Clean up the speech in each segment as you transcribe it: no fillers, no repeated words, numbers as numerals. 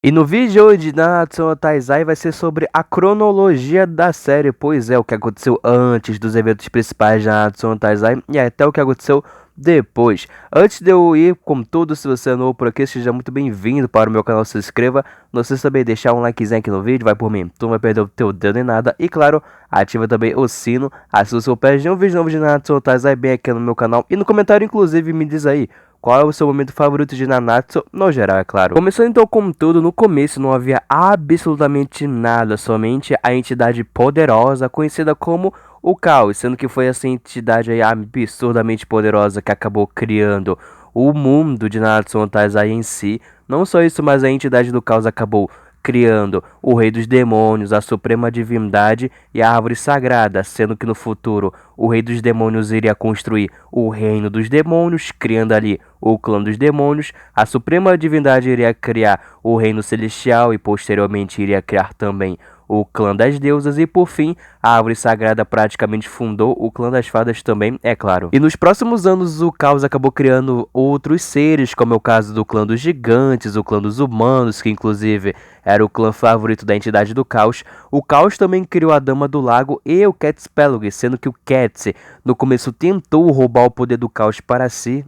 E no vídeo hoje de Nanatsu no Taizai vai ser sobre a cronologia da série, pois é, o que aconteceu antes dos eventos principais de Nanatsu no Taizai e até o que aconteceu depois. Antes de eu ir com tudo, se você é novo por aqui, seja muito bem-vindo para o meu canal, se inscreva. Não se também deixar um likezinho aqui no vídeo, vai por mim, tu não vai perder o teu dedo nem nada. E claro, ativa também o sino, assim você não perde nenhum vídeo novo de Nanatsu no Taizai bem aqui no meu canal. E no comentário, inclusive, me diz aí, qual é o seu momento favorito de Nanatsu, no geral, é claro. Começando então como tudo, no começo não havia absolutamente nada, somente a entidade poderosa conhecida como o Caos, sendo que foi essa entidade aí absurdamente poderosa que acabou criando o mundo de Nanatsu no Taizai em si. Não só isso, mas a entidade do Caos acabou criando o Rei dos Demônios, a Suprema Divindade e a Árvore Sagrada, sendo que no futuro o Rei dos Demônios iria construir o Reino dos Demônios, criando ali o Clã dos Demônios, a Suprema Divindade iria criar o Reino Celestial e posteriormente iria criar também o Clã das Deusas e por fim a Árvore Sagrada praticamente fundou o Clã das Fadas também, é claro. E nos próximos anos o Caos acabou criando outros seres, como é o caso do Clã dos Gigantes, o Clã dos Humanos, que inclusive era o clã favorito da entidade do Caos. O Caos também criou a Dama do Lago e o Catspelug, sendo que o Cats no começo tentou roubar o poder do Caos para si,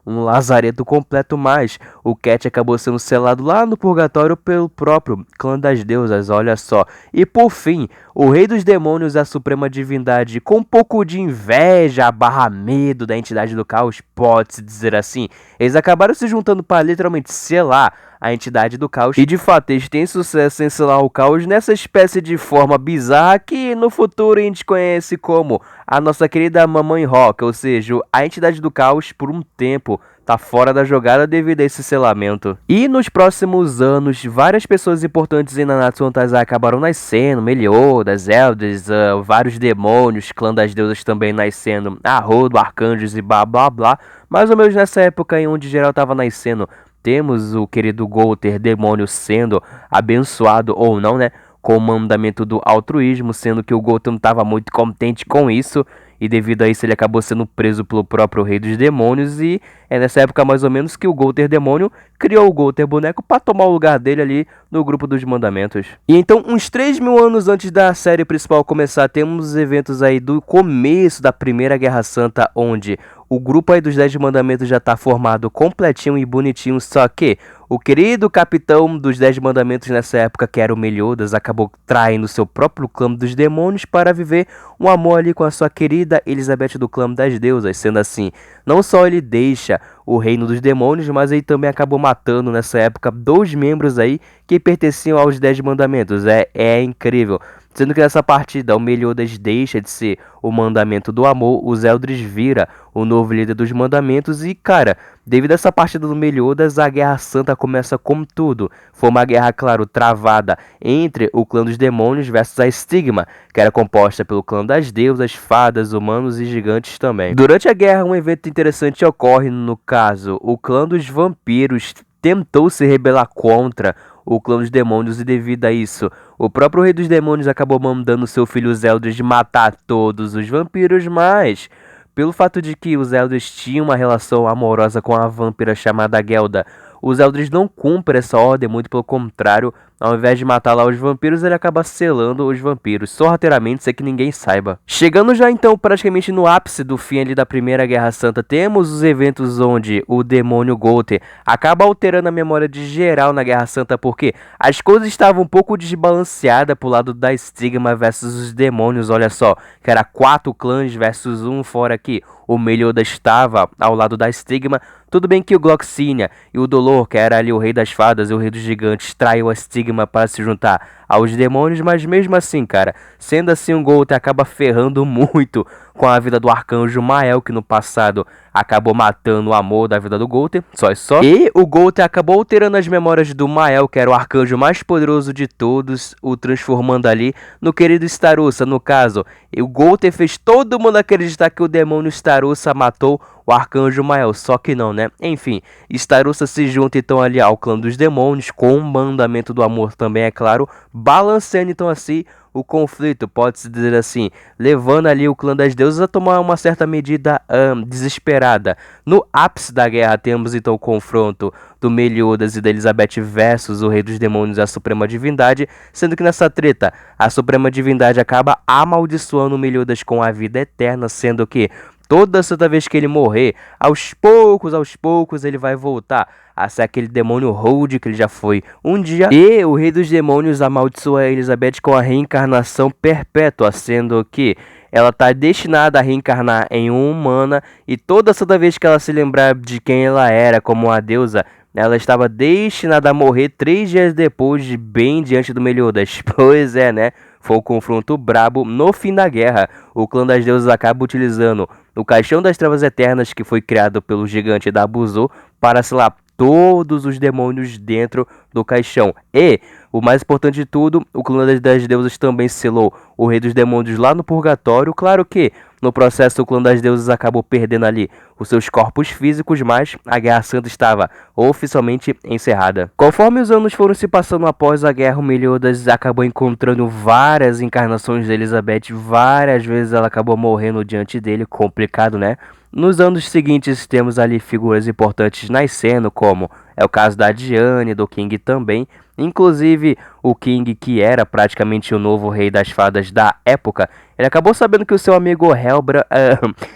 um lazareto completo, mas o Cat acabou sendo selado lá no purgatório pelo próprio Clã das Deusas, olha só. E por fim, o Rei dos Demônios e a Suprema Divindade, com um pouco de inveja barra medo da entidade do Caos, pode-se dizer assim, eles acabaram se juntando para literalmente selar a entidade do Caos. E de fato, eles têm sucesso em selar o Caos nessa espécie de forma bizarra que no futuro a gente conhece como a nossa querida Mamãe Roca, ou seja, a entidade do Caos por um tempo tá fora da jogada devido a esse selamento. E nos próximos anos, várias pessoas importantes em Nanatsu no Taizai acabaram nascendo, Meliodas, Elders, vários demônios, Clã das Deusas também nascendo, Arrodo, Arcanjos e blá blá blá. Mais ou menos nessa época em onde geral tava nascendo, temos o querido Golter, demônio, sendo abençoado ou não, né? Com o mandamento do altruísmo, sendo que o Golter não estava muito contente com isso. E devido a isso ele acabou sendo preso pelo próprio Rei dos Demônios. E é nessa época mais ou menos que o Golter Demônio criou o Golter Boneco para tomar o lugar dele ali no grupo dos mandamentos. E então, uns 3.000 anos antes da série principal começar, temos os eventos aí do começo da Primeira Guerra Santa, onde o grupo aí dos 10 mandamentos já tá formado completinho e bonitinho, só que o querido capitão dos 10 mandamentos nessa época, que era o Meliodas, acabou traindo seu próprio clã dos demônios para viver um amor ali com a sua querida Elizabeth do clã das deusas. Sendo assim, não só ele deixa o reino dos demônios, mas ele também acabou matando nessa época 2 membros aí que pertenciam aos 10 mandamentos. É incrível. Sendo que nessa partida o Meliodas deixa de ser o mandamento do amor, os Eldris vira o novo líder dos mandamentos e, cara, devido a essa partida do Meliodas, a Guerra Santa começa como tudo. Foi uma guerra, claro, travada entre o clã dos demônios versus a Stigma, que era composta pelo clã das deusas, fadas, humanos e gigantes também. Durante a guerra, um evento interessante ocorre, no caso, o clã dos vampiros tentou se rebelar contra o clã dos demônios e devido a isso, o próprio Rei dos Demônios acabou mandando seu filho Eldris matar todos os vampiros, mas pelo fato de que os Eldris tinham uma relação amorosa com a vampira chamada Gelda, os Eldris não cumprem essa ordem, muito pelo contrário, ao invés de matar lá os vampiros, ele acaba selando os vampiros, sorrateiramente, sem que ninguém saiba. Chegando já então praticamente no ápice do fim ali da Primeira Guerra Santa, temos os eventos onde o demônio Golter acaba alterando a memória de geral na Guerra Santa, porque as coisas estavam um pouco desbalanceadas pro lado da Stigma versus os demônios, olha só, que era 4 clãs versus um fora aqui. O Meliodas estava ao lado da Stigma. Tudo bem que o Gloxinia e o Dolor, que era ali o rei das fadas e o rei dos gigantes, traiu a Stigma para se juntar aos demônios, mas mesmo assim, cara, sendo assim, o Golter acaba ferrando muito com a vida do arcanjo Mael, que no passado acabou matando o amor da vida do Golter, só. E o Golter acabou alterando as memórias do Mael, que era o arcanjo mais poderoso de todos, o transformando ali no querido Starussa. No caso, o Golter fez todo mundo acreditar que o demônio Starussa Starussa matou o Arcanjo Mael, só que não, né? Enfim, Starussa se junta então ali ao clã dos demônios, com o mandamento do amor também, é claro, balanceando então assim o conflito, pode-se dizer assim, levando ali o clã das deusas a tomar uma certa medida desesperada. No ápice da guerra temos então o confronto do Meliodas e da Elizabeth versus o Rei dos Demônios e a Suprema Divindade, sendo que nessa treta a Suprema Divindade acaba amaldiçoando o Meliodas com a vida eterna, sendo que toda santa vez que ele morrer, aos poucos ele vai voltar a ser aquele demônio Hold que ele já foi um dia. E o Rei dos Demônios amaldiçoa a Elizabeth com a reencarnação perpétua, sendo que ela está destinada a reencarnar em uma humana e toda santa vez que ela se lembrar de quem ela era como uma deusa, ela estava destinada a morrer 3 dias depois, bem diante do Meliodas. Pois é, né? Foi um confronto brabo. No fim da guerra, o clã das deusas acaba utilizando o Caixão das Trevas Eternas, que foi criado pelo gigante da Buzo, para selar todos os demônios dentro do caixão. E, o mais importante de tudo, o clã das deusas também selou o Rei dos Demônios lá no Purgatório. Claro que, no processo, o clã das deusas acabou perdendo ali os seus corpos físicos, mas a Guerra Santa estava oficialmente encerrada. Conforme os anos foram se passando após a guerra, o Meliodas acabou encontrando várias encarnações de Elizabeth. Várias vezes ela acabou morrendo diante dele, complicado, né? Nos anos seguintes temos ali figuras importantes nascendo, como é o caso da Diane, do King também. Inclusive o King, que era praticamente o novo rei das fadas da época, ele acabou sabendo que o seu amigo Helbra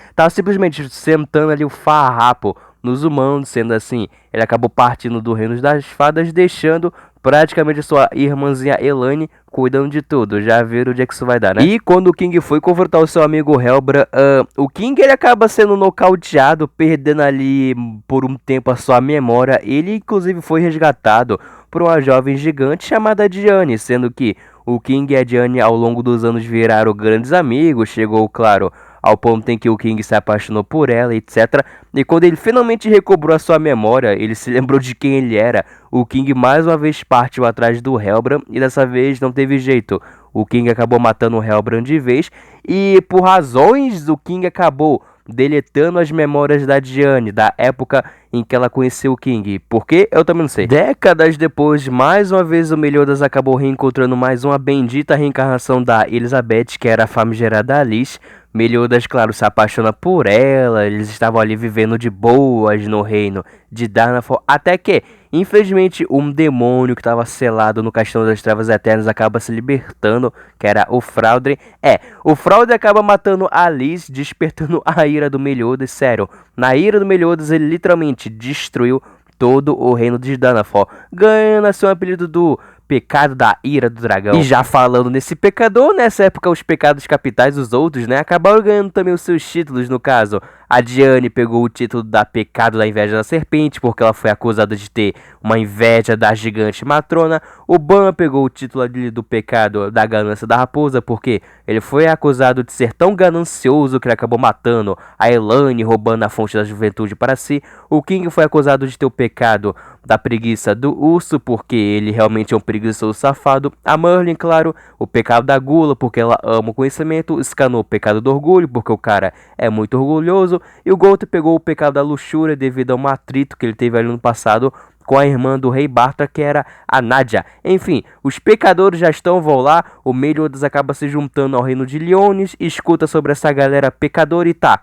estava simplesmente sentando ali o farrapo nos humanos, sendo assim, ele acabou partindo do reino das fadas, deixando praticamente sua irmãzinha Elaine cuidando de tudo. Já viram onde é que isso vai dar, né? E quando o King foi confrontar o seu amigo Helbra, o King ele acaba sendo nocauteado, perdendo ali por um tempo a sua memória. Ele inclusive foi resgatado por uma jovem gigante chamada Diane, sendo que o King e a Diane ao longo dos anos viraram grandes amigos. Chegou, claro, ao ponto em que o King se apaixonou por ela, etc. E quando ele finalmente recobrou a sua memória, ele se lembrou de quem ele era. O King mais uma vez partiu atrás do Helbran e dessa vez não teve jeito. O King acabou matando o Helbran de vez e por razões o King acabou deletando as memórias da Diane, da época em que ela conheceu o King. Por quê? Eu também não sei. Décadas depois, mais uma vez o Meliodas acabou reencontrando mais uma bendita reencarnação da Elizabeth, que era a famigerada Alice. Meliodas, claro, se apaixona por ela, eles estavam ali vivendo de boas no reino de Danafor, até que, infelizmente, um demônio que estava selado no Castelo das Trevas Eternas acaba se libertando, que era o Fraudre. O Fraudre acaba matando a Alice, despertando a ira do Meliodas. Sério, na ira do Meliodas ele literalmente destruiu todo o reino de Danafor, ganhando assim o apelido do Pecado da Ira do Dragão. E já falando nesse pecador, nessa época os pecados capitais, os outros, né, acabaram ganhando também os seus títulos. No caso, a Diane pegou o título da Pecado da Inveja da Serpente, porque ela foi acusada de ter uma inveja da gigante matrona. O Ban pegou o título ali do Pecado da Ganância da Raposa, porque ele foi acusado de ser tão ganancioso que ele acabou matando a Elaine, roubando a fonte da juventude para si. O King foi acusado de ter o pecado da preguiça do urso, porque ele realmente é um preguiçoso safado. A Merlin, claro, o pecado da gula, porque ela ama o conhecimento. O Scanor, o pecado do orgulho, porque o cara é muito orgulhoso. E o Gold pegou o pecado da luxúria devido a um atrito que ele teve ali no passado com a irmã do rei Bartra, que era a Nadia. Enfim, os pecadores já estão, vão lá. O Meliodas acaba se juntando ao reino de Liones, escuta sobre essa galera pecadora e tá,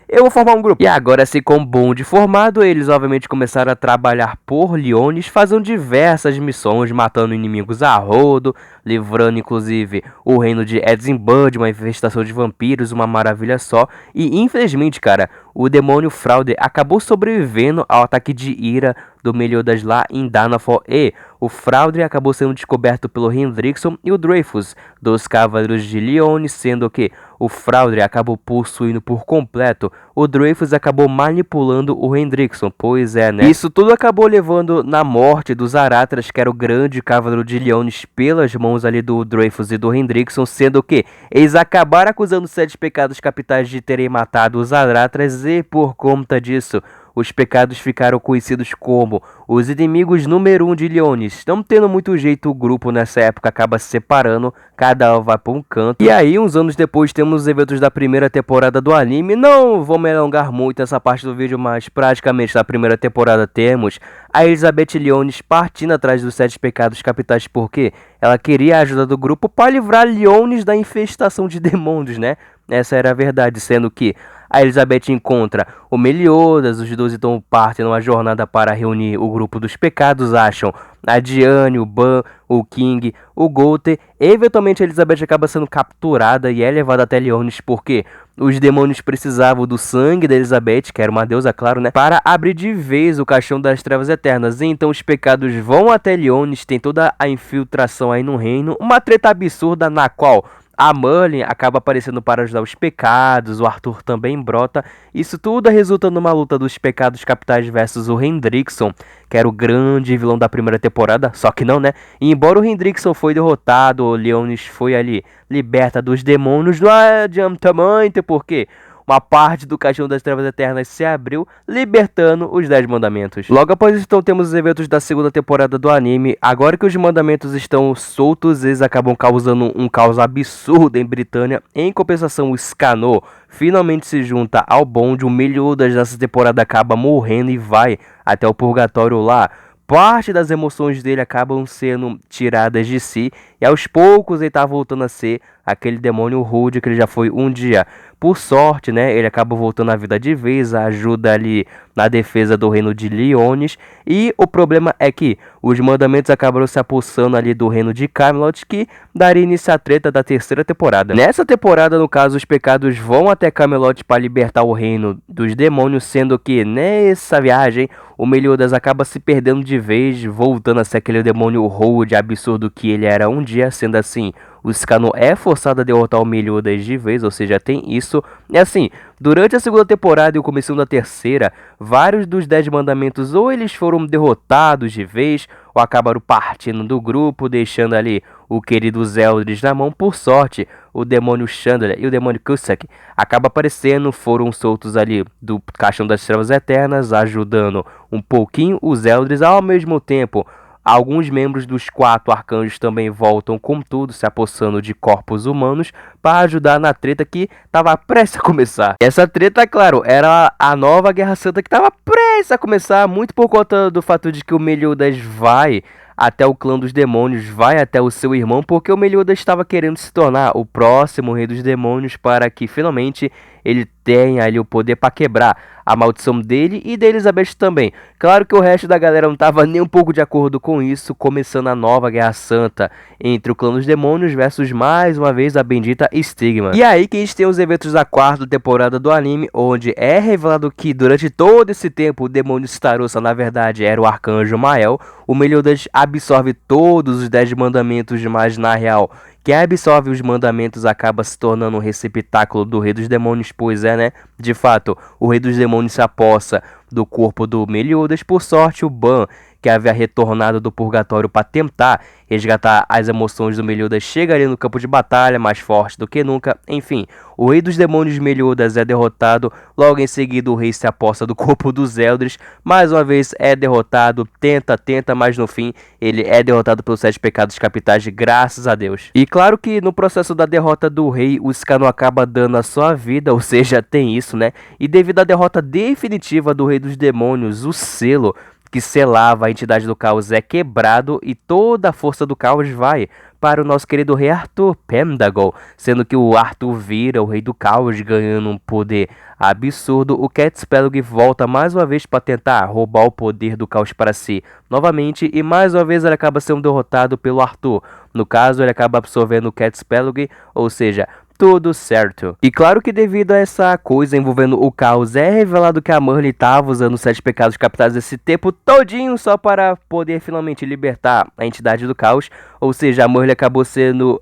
eu vou formar um grupo. E agora, assim, com o bonde formado, eles obviamente começaram a trabalhar por Liones, fazendo diversas missões, matando inimigos a rodo, livrando inclusive o reino de Edzenbud, uma infestação de vampiros, uma maravilha só. E infelizmente, cara, o demônio Fraude acabou sobrevivendo ao ataque de ira do Meliodas lá em Danafor, e o Fraudre acabou sendo descoberto pelo Hendrickson e o Dreyfus dos Cavaleiros de Liones, sendo que o Fraudre acabou possuindo por completo, o Dreyfus acabou manipulando o Hendrickson. Pois é, né? Isso tudo acabou levando na morte dos Aratras, que era o grande Cavaleiro de Liones, pelas mãos ali do Dreyfus e do Hendrickson, sendo que eles acabaram acusando os 7 pecados capitais de terem matado os Aratras, e por conta disso os pecados ficaram conhecidos como os inimigos número 1 de Leonis. Não tendo muito jeito, o grupo nessa época acaba se separando, cada um vai para um canto. E aí, uns anos depois, temos os eventos da primeira temporada do anime. Não vou me alongar muito nessa parte do vídeo, mas praticamente na primeira temporada temos a Elizabeth Leonis partindo atrás dos 7 pecados capitais, porque ela queria a ajuda do grupo para livrar Leonis da infestação de demônios, né? Essa era a verdade, sendo que a Elizabeth encontra o Meliodas, os dois então partem numa jornada para reunir o grupo dos pecados, acham a Diane, o Ban, o King, o Gunther. Eventualmente a Elizabeth acaba sendo capturada e é levada até Leonis, porque os demônios precisavam do sangue da Elizabeth, que era uma deusa, claro, né, para abrir de vez o caixão das trevas eternas. Então os pecados vão até Leonis, tem toda a infiltração aí no reino, uma treta absurda na qual a Merlin acaba aparecendo para ajudar os pecados, o Arthur também brota. Isso tudo resulta numa luta dos pecados capitais versus o Hendrickson, que era o grande vilão da primeira temporada, só que não, né? E embora o Hendrickson foi derrotado, o Leonis foi ali liberta dos demônios, não adianta muito, porque uma parte do caixão das trevas eternas se abriu, libertando os 10 mandamentos. Logo após isso, então, temos os eventos da segunda temporada do anime. Agora que os mandamentos estão soltos, eles acabam causando um caos absurdo em Britânia. Em compensação, o Scanor finalmente se junta ao bonde. O Meliodas nessa temporada acaba morrendo e vai até o purgatório lá. Parte das emoções dele acabam sendo tiradas de si, e aos poucos ele tá voltando a ser aquele demônio rude que ele já foi um dia. Por sorte, né, ele acaba voltando à vida de vez, ajuda ali na defesa do reino de Leonis, e o problema é que os mandamentos acabaram se apossando ali do reino de Camelot, que daria início à treta da terceira temporada. Nessa temporada, no caso, os pecados vão até Camelot para libertar o reino dos demônios, sendo que nessa viagem o Meliodas acaba se perdendo de vez, voltando a ser aquele demônio rude, absurdo que ele era um dia. Sendo assim, o Scanor é forçado a derrotar o Meliodas de vez, ou seja, tem isso. E assim, durante a segunda temporada e o começo da terceira, vários dos 10 mandamentos ou eles foram derrotados de vez, ou acabaram partindo do grupo, deixando ali o querido Zeldris na mão. Por sorte, o demônio Chandler e o demônio Cusack acabam aparecendo, foram soltos ali do caixão das trevas eternas, ajudando um pouquinho os Zeldris. Ao mesmo tempo, alguns membros dos 4 arcanjos também voltam com tudo, se apossando de corpos humanos para ajudar na treta que estava prestes a começar. Essa treta, claro, era a nova Guerra Santa que estava prestes a começar, muito por conta do fato de que o Meliodas vai até o clã dos demônios, vai até o seu irmão, porque o Meliodas estava querendo se tornar o próximo rei dos demônios para que finalmente ele tenha ali o poder para quebrar a maldição dele e da Elizabeth também. Claro que o resto da galera não estava nem um pouco de acordo com isso, começando a nova Guerra Santa entre o clã dos demônios versus mais uma vez a bendita Stigma. E aí que a gente tem os eventos da quarta temporada do anime, onde é revelado que durante todo esse tempo o demônio Starosta na verdade era o arcanjo Mael. O Meliodas absorve todos os 10 mandamentos, mas na real quem absorve os mandamentos acaba se tornando um receptáculo do Rei dos Demônios, pois é, né? De fato, o Rei dos Demônios se apossa do corpo do Meliodas. Por sorte, o Ban, que havia retornado do purgatório para tentar resgatar as emoções do Meliodas, chega ali no campo de batalha, mais forte do que nunca. Enfim, o Rei dos Demônios Meliodas é derrotado. Logo em seguida, o rei se aposta do corpo dos Eldris. Mais uma vez é derrotado, tenta, mas no fim ele é derrotado pelos 7 pecados capitais, graças a Deus. E claro que no processo da derrota do rei, o Scanor acaba dando a sua vida, ou seja, tem isso, né? E devido à derrota definitiva do Rei dos Demônios, o selo que selava a entidade do caos é quebrado e toda a força do caos vai para o nosso querido rei Arthur Pendragon, sendo que o Arthur vira o rei do caos, ganhando um poder absurdo. O Cat Spellug volta mais uma vez para tentar roubar o poder do caos para si novamente, e mais uma vez ele acaba sendo derrotado pelo Arthur. No caso, ele acaba absorvendo o Cat Spellug, ou seja, tudo certo. E claro que devido a essa coisa envolvendo o caos, é revelado que a Merlin estava usando os 7 pecados capitais esse tempo todinho só para poder finalmente libertar a entidade do caos. Ou seja, a Merlin acabou sendo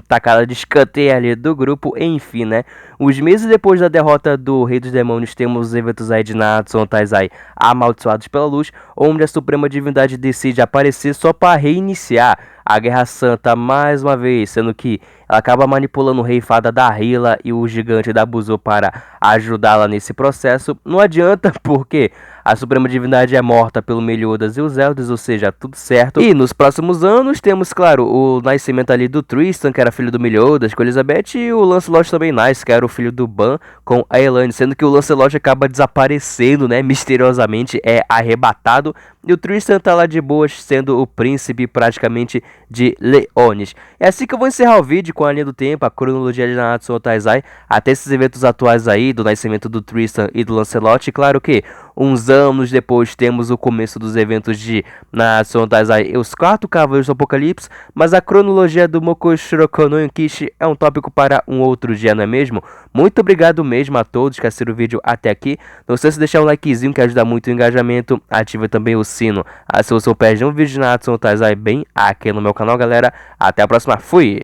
tacada de escanteio ali do grupo. Enfim, né? Uns meses depois da derrota do Rei dos Demônios, temos os eventos aí de Natsu Taizai amaldiçoados pela luz, onde a Suprema Divindade decide aparecer só para reiniciar a Guerra Santa mais uma vez, sendo que ela acaba manipulando o rei fada da Hyla e o gigante da Buzo para ajudá-la nesse processo. Não adianta, porque a Suprema Divindade é morta pelo Meliodas e os Elders, ou seja, tudo certo. E nos próximos anos temos, claro, o nascimento ali do Tristan, que era filho do Meliodas com Elizabeth, e o Lancelot também nasce, que era o filho do Ban com a Elaine, sendo que o Lancelot acaba desaparecendo, né, misteriosamente é arrebatado, e o Tristan tá lá de boas, sendo o príncipe praticamente de Leones. É assim que eu vou encerrar o vídeo com a linha do tempo, a cronologia de Nanatsu no Taizai, até esses eventos atuais aí, do nascimento do Tristan e do Lancelot. E claro que uns anos depois temos o começo dos eventos de Nanatsu no Taizai e os 4 Cavaleiros do Apocalipse, mas a cronologia do Moko Shiroko no Yonkishi é um tópico para um outro dia, não é mesmo? Muito obrigado mesmo a todos que assistiram o vídeo até aqui. Não esqueça de deixar um likezinho que ajuda muito o engajamento, ative também o sino, se você não perde um vídeo de Nanatsu no Taizai bem aqui no meu canal, galera. Até a próxima, fui!